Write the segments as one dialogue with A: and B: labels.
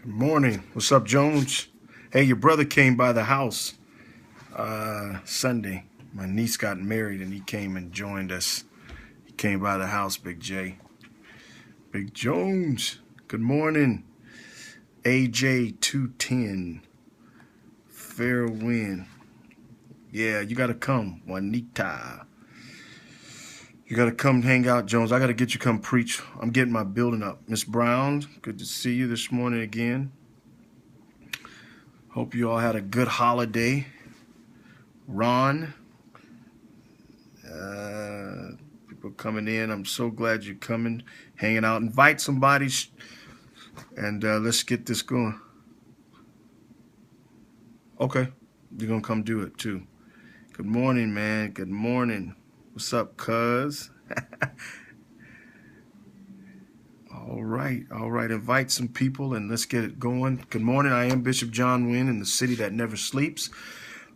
A: Morning. What's up, Jones? Hey, your brother came by the house Sunday. My niece got married and he came and joined us. He came by the house, Big J. Big Jones. Good morning. AJ 210. Fair Wynn. Yeah, you gotta come, Juanita. You gotta come hang out, Jones. I gotta get you come preach. I'm getting my building up. Miss Brown, good to see you this morning again. Hope you all had a good holiday. Ron, people coming in. I'm so glad you're coming, hanging out. Invite somebody, and let's get this going. Okay, you're gonna come do it too. Good morning, man. Good morning. What's up, cuz? All right. Invite some people and let's get it going. Good morning. I am Bishop John Wynn in the city that never sleeps.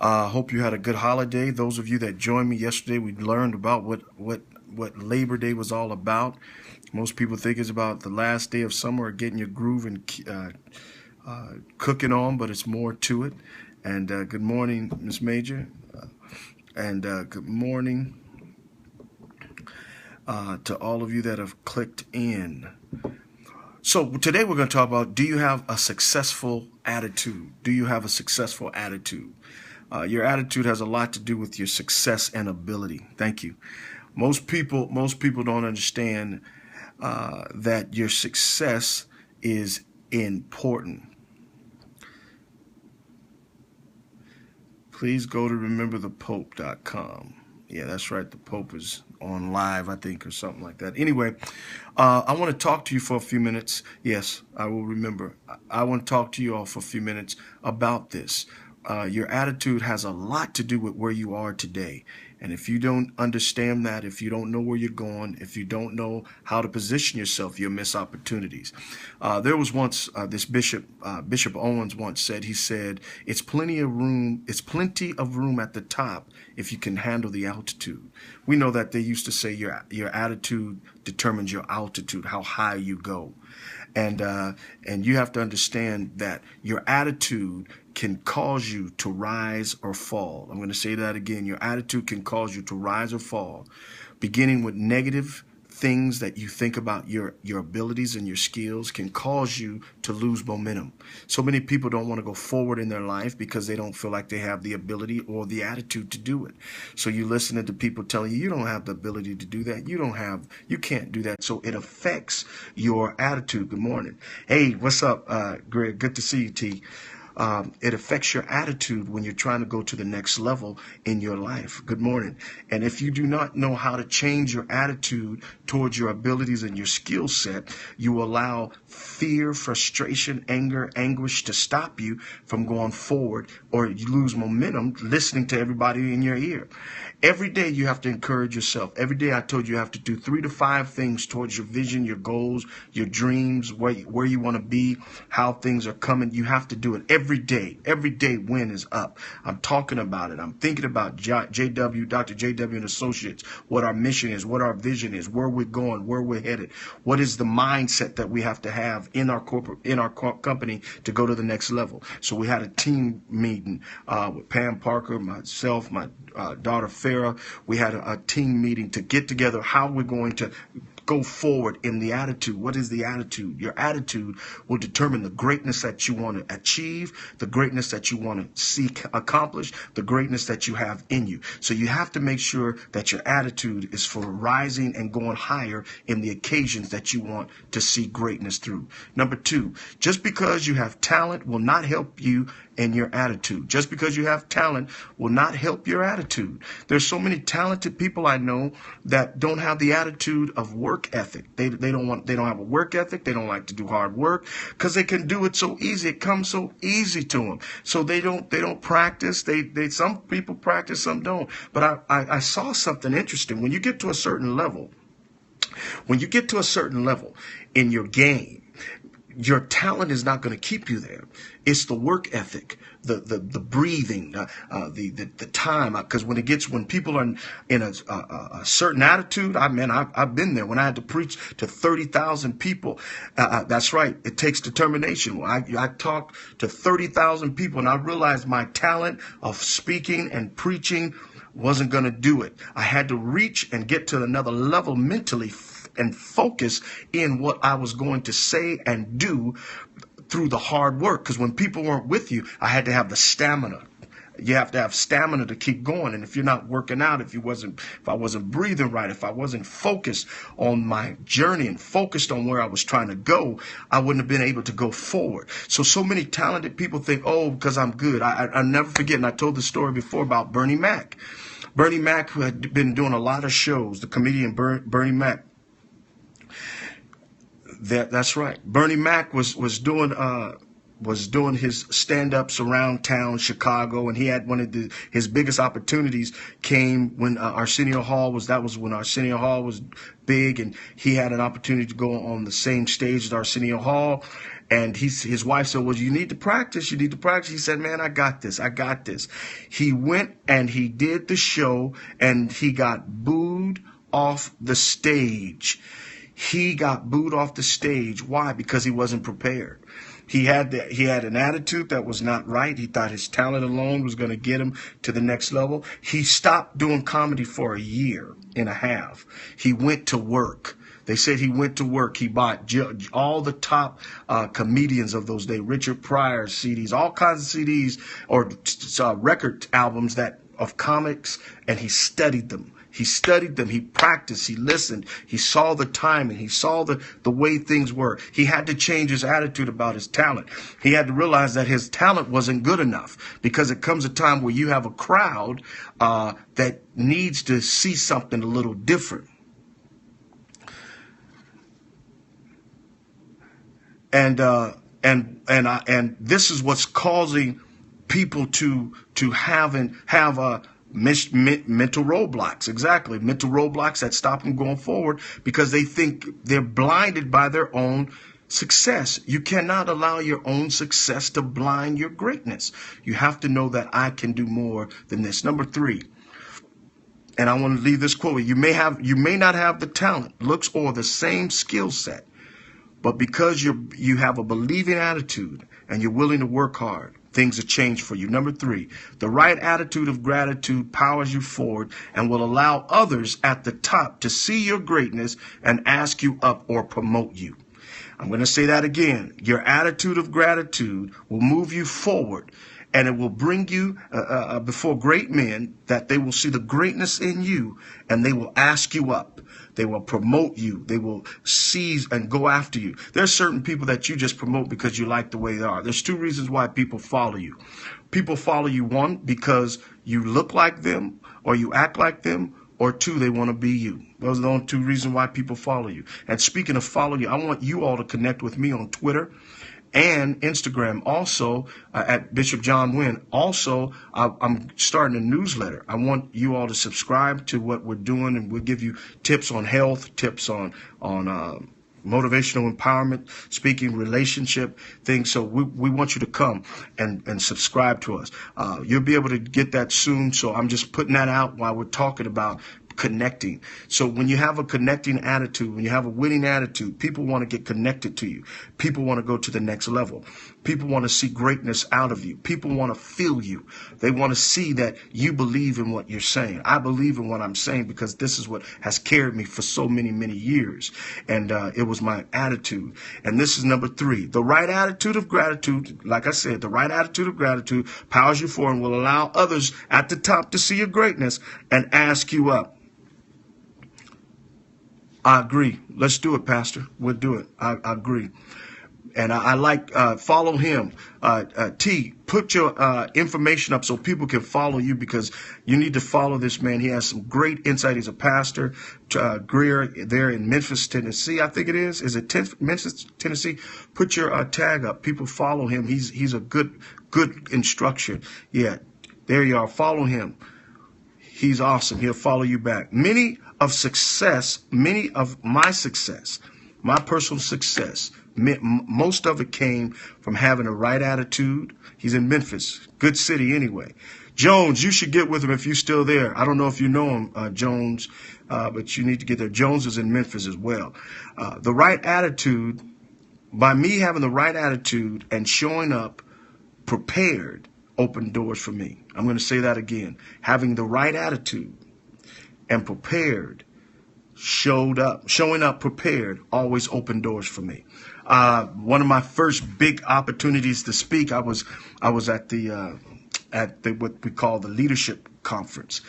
A: Hope you had a good holiday. Those of you that joined me yesterday, we learned about what Labor Day was all about. Most people think it's about the last day of summer or getting your groove and cooking on, but it's more to it. And good morning, Miss Major. And good morning to all of you that have clicked in. So today we're going to talk about, do you have a successful attitude? Do you have a successful attitude? Your attitude has a lot to do with your success and ability. Thank you. Most people don't understand that your success is important. Please go to rememberthepope.com. Yeah, that's right. The Pope is on live, I think, or something like that. Anyway, I want to talk to you for a few minutes. Yes, I will remember. I want to talk to you all for a few minutes about this. Your attitude has a lot to do with where you are today. And if you don't understand that, if you don't know where you're going, if you don't know how to position yourself, you'll miss opportunities. There was once this Bishop Owens once said, he said, it's plenty of room at the top if you can handle the altitude. We know that they used to say your attitude determines your altitude, how high you go. And you have to understand that your attitude can cause you to rise or fall. I'm going to say that again. Your attitude can cause you to rise or fall, beginning with negative things that you think about your abilities and your skills can cause you to lose momentum. So many people don't want to go forward in their life because they don't feel like they have the ability or the attitude to do it. So you listen to people telling you don't have the ability to do that. You can't do that. So it affects your attitude. Good morning. Hey, what's up, Greg? Good to see you, T. It affects your attitude when you're trying to go to the next level in your life. Good morning. And if you do not know how to change your attitude towards your abilities and your skill set, you allow fear, frustration, anger, anguish to stop you from going forward, or you lose momentum listening to everybody in your ear. Every day you have to encourage yourself. Every day I told you have to do 3 to 5 things towards your vision, your goals, your dreams, where you want to be, how things are coming. You have to do it every day. Every day Wynn is up. I'm talking about it. I'm thinking about JW, Dr. JW and Associates, what our mission is, what our vision is, where we're going, where we're headed. What is the mindset that we have to have in our company to go to the next level? So we had a team meeting with Pam Parker, myself, my daughter Farah. We had a team meeting to get together how we're going to go forward in the attitude. What is the attitude? Your attitude will determine the greatness that you want to achieve, the greatness that you want to seek accomplish, the greatness that you have in you. So you have to make sure that your attitude is for rising and going higher in the occasions that you want to see greatness through. Number 2, just because you have talent will not help you in your attitude. Just because you have talent will not help your attitude. There's so many talented people I know that don't have the attitude of work ethic. They don't have a work ethic. They don't like to do hard work because they can do it so easy. It comes so easy to them. So they don't practice. Some people practice, some don't. But I saw something interesting. When you get to a certain level in your game, your talent is not going to keep you there. It's the work ethic, the breathing, the time. Because when people are in a certain attitude, I've been there. When I had to preach to 30,000 people, that's right. It takes determination. I talked to 30,000 people, and I realized my talent of speaking and preaching wasn't going to do it. I had to reach and get to another level mentally and focus in what I was going to say and do through the hard work. Because when people weren't with you, I had to have the stamina. You have to have stamina to keep going. And if you're not working out, if I wasn't breathing right, if I wasn't focused on my journey and focused on where I was trying to go, I wouldn't have been able to go forward. So many talented people think, oh, because I'm good. I'll never forget, and I told the story before about Bernie Mac. Bernie Mac, who had been doing a lot of shows, the comedian Bernie Mac. That's right. Bernie Mac was doing his stand-ups around town, Chicago, and he had his biggest opportunities came when Arsenio Hall was when Arsenio Hall was big, and he had an opportunity to go on the same stage as Arsenio Hall. And his wife said, well, you need to practice. You need to practice. He said, man, I got this. I got this. He went and he did the show, and he got booed off the stage. He got booed off the stage. Why? Because he wasn't prepared. He had an attitude that was not right. He thought his talent alone was going to get him to the next level. He stopped doing comedy for a year and a half. He went to work. They said he went to work. He bought all the top comedians of those days, Richard Pryor's CDs, all kinds of CDs or record albums of comics, and he studied them. He studied them. He practiced. He listened. He saw the timing. He saw the way things were. He had to change his attitude about his talent. He had to realize that his talent wasn't good enough, because it comes a time where you have a crowd that needs to see something a little different. And this is what's causing people to have mental roadblocks. Exactly. Mental roadblocks that stop them going forward because they think they're blinded by their own success. You cannot allow your own success to blind your greatness. You have to know that I can do more than this. Number 3. And I want to leave this quote. You may not have the talent, looks, or the same skill set, but because you have a believing attitude and you're willing to work hard, things will change for you. Number 3, the right attitude of gratitude powers you forward and will allow others at the top to see your greatness and ask you up or promote you. I'm going to say that again. Your attitude of gratitude will move you forward, and it will bring you before great men, that they will see the greatness in you and they will ask you up. They will promote you. They will seize and go after you. There's certain people that you just promote because you like the way they are. There's 2 reasons why people follow you. People follow you, 1, because you look like them or you act like them, or 2, they want to be you. Those are the only 2 reasons why people follow you. And speaking of follow you, I want you all to connect with me on Twitter and Instagram, also at Bishop John Wynn. Also, I'm starting a newsletter. I want you all to subscribe to what we're doing, and we'll give you tips on health, tips on motivational empowerment, speaking, relationship things. So we want you to come and subscribe to us. You'll be able to get that soon. So I'm just putting that out while we're talking about connecting. So when you have a connecting attitude, when you have a winning attitude, people want to get connected to you. People want to go to the next level. People want to see greatness out of you. People want to feel you. They want to see that you believe in what you're saying. I believe in what I'm saying because this is what has carried me for so many, many years. And it was my attitude. And this is number 3. The right attitude of gratitude, like I said, the right attitude of gratitude powers you forward and will allow others at the top to see your greatness and ask you up. I agree. Let's do it, Pastor. We'll do it. I agree. And I like, follow him. T, put your information up so people can follow you, because you need to follow this man. He has some great insight. He's a pastor, Greer, there in Memphis, Tennessee, I think it is. Is it Memphis, Tennessee? Put your tag up. People follow him. He's a good instruction. Yeah, there you are. Follow him. He's awesome. He'll follow you back. Many of my success, my personal success, Most of it came from having the right attitude. He's in Memphis, good city anyway. Jones, you should get with him if you're still there. I don't know if you know him, Jones, but you need to get there. Jones is in Memphis as well. The right attitude, by me having the right attitude and showing up prepared, opened doors for me. I'm going to say that again. Having the right attitude and prepared, showing up prepared, always opened doors for me. One of my first big opportunities to speak, I was at the what we call the leadership conference.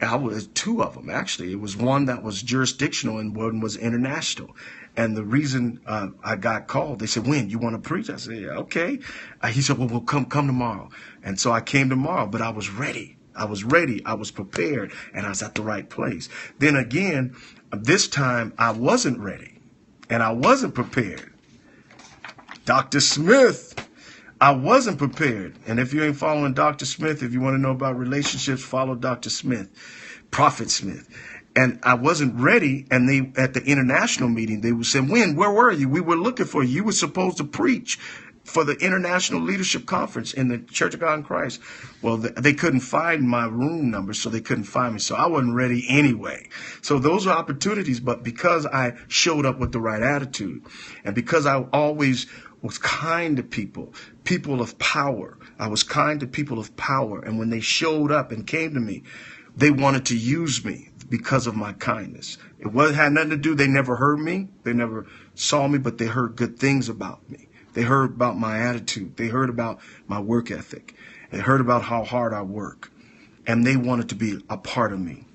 A: I was two of them, actually. It was one that was jurisdictional and one was international. And the reason I got called, they said, "Wynn, you want to preach?" I said, "Yeah, okay." He said, "Well, we'll come tomorrow." And so I came tomorrow, but I was ready. I was prepared, and I was at the right place. Then again, this time I wasn't ready, and I wasn't prepared. Dr. Smith, I wasn't prepared. And if you ain't following Dr. Smith, if you want to know about relationships, follow Dr. Smith, Prophet Smith. And I wasn't ready. And they, at the international meeting, they were saying, "Wynn, where were you? We were looking for you. You were supposed to preach for the International Leadership Conference in the Church of God in Christ." Well, they couldn't find my room number, so they couldn't find me. So I wasn't ready anyway. So those are opportunities. But because I showed up with the right attitude, and because I always was kind to people of power. I was kind to people of power. And when they showed up and came to me, they wanted to use me because of my kindness. Had nothing to do. They never heard me. They never saw me, but they heard good things about me. They heard about my attitude. They heard about my work ethic. They heard about how hard I work. And they wanted to be a part of me.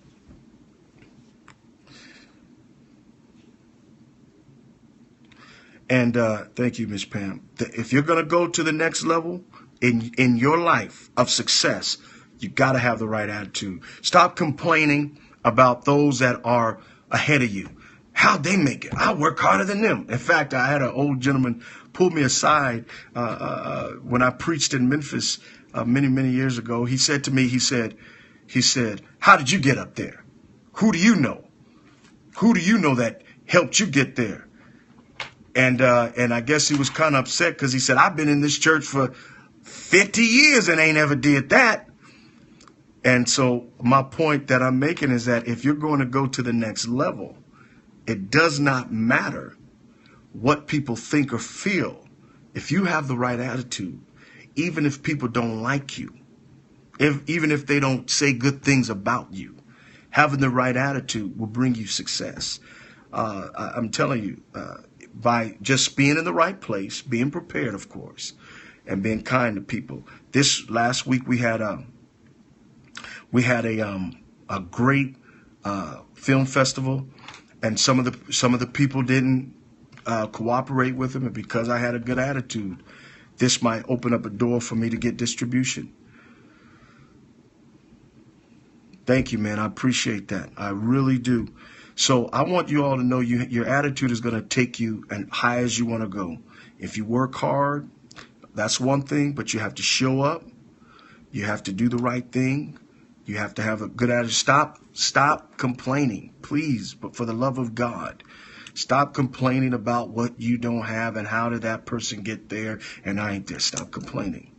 A: And thank you, Miss Pam. If you're going to go to the next level in your life of success, you got to have the right attitude. Stop complaining about those that are ahead of you. How'd they make it? I work harder than them. In fact, I had an old gentleman pull me aside when I preached in Memphis many years ago. He said to me, he said, "How did you get up there? Who do you know? Who do you know that helped you get there?" And I guess he was kind of upset because he said, "I've been in this church for 50 years and ain't ever did that." And so my point that I'm making is that if you're going to go to the next level, it does not matter what people think or feel. If you have the right attitude, even if people don't like you, even if they don't say good things about you, having the right attitude will bring you success. I'm telling you, by just being in the right place, being prepared, of course, and being kind to people. This last week we had a great film festival, and some of the people didn't cooperate with him, and because I had a good attitude, this might open up a door for me to get distribution. Thank you, man. I appreciate that. I really do. So I want you all to know your attitude is going to take you as high as you want to go. If you work hard, that's one thing, but you have to show up. You have to do the right thing. You have to have a good attitude. Stop complaining, please, but for the love of God. Stop complaining about what you don't have and how did that person get there and I ain't there. Stop complaining.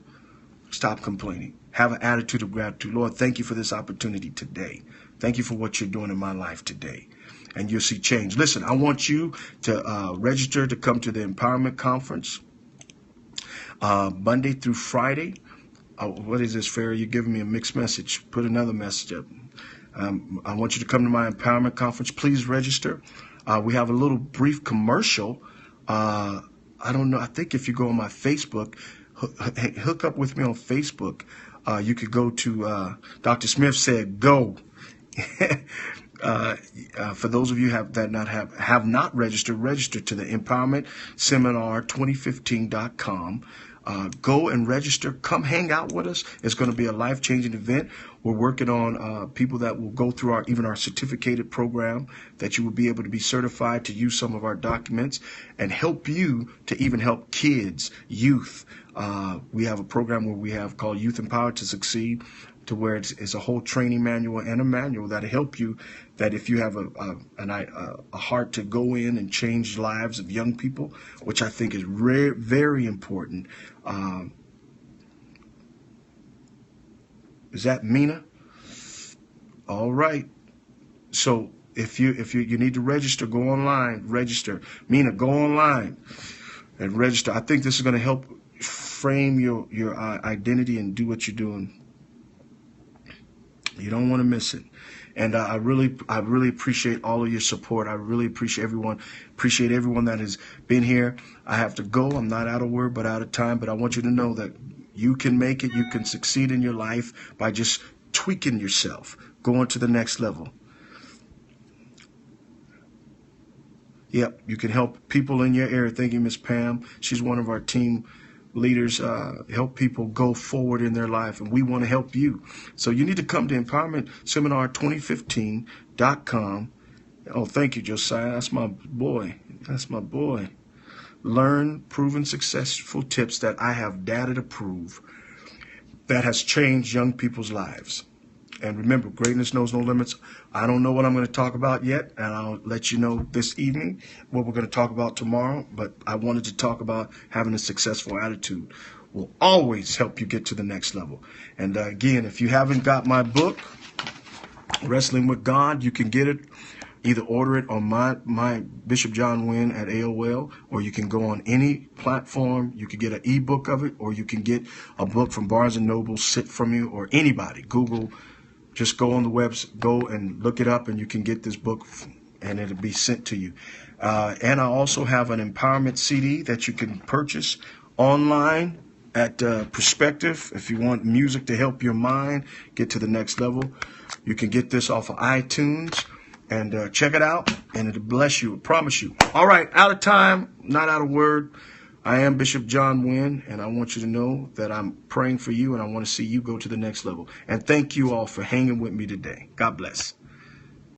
A: Stop complaining. Have an attitude of gratitude. Lord, thank you for this opportunity today. Thank you for what you're doing in my life today. And you'll see change. Listen, I want you to register to come to the Empowerment Conference Monday through Friday. What is this, Farrah? You're giving me a mixed message. Put another message up. I want you to come to my Empowerment Conference. Please register. We have a little brief commercial. I don't know. I think if you go on my Facebook, hook up with me on Facebook. You could go to Dr. Smith said go. For those of you that have not registered, register to the Empowerment Seminar 2015.com. Go and register. Come hang out with us. It's going to be a life-changing event. We're working on people that will go through our certificated program, that you will be able to be certified to use some of our documents and help you to even help kids, youth. We have a program where we have called Youth Empowered to Succeed, to where it's a whole training manual and a manual that'll help you, that if you have a heart to go in and change lives of young people, which I think is very important. Is that Mina? All right. So if you need to register, go online, register. Mina, go online and register. I think this is going to help frame your identity and do what you're doing. You don't want to miss it. And I really appreciate all of your support. I really appreciate everyone that has been here. I have to go. I'm not out of word, but out of time. But I want you to know that you can make it. You can succeed in your life by just tweaking yourself, going to the next level. Yep, you can help people in your area. Thank you, Miss Pam. She's one of our team leaders. Help people go forward in their life, and we want to help you. So you need to come to empowermentseminar2015.com. Oh, thank you, Josiah. That's my boy. That's my boy. Learn proven successful tips that I have data to prove that has changed young people's lives. And remember, greatness knows no limits. I don't know what I'm going to talk about yet, and I'll let you know this evening what we're going to talk about tomorrow. But I wanted to talk about having a successful attitude will always help you get to the next level. And again, if you haven't got my book, Wrestling with God, you can get it. Either order it on my Bishop John Wynn at AOL, or you can go on any platform. You can get an ebook of it, or you can get a book from Barnes & Noble, Sit From You, or anybody. Google. Just go on the website, go and look it up, and you can get this book, and it'll be sent to you. And I also have an empowerment CD that you can purchase online at Perspective. If you want music to help your mind get to the next level, you can get this off of iTunes, and check it out, and it'll bless you. I promise you. All right, out of time, not out of word. I am Bishop John Wynn, and I want you to know that I'm praying for you, and I want to see you go to the next level. And thank you all for hanging with me today. God bless.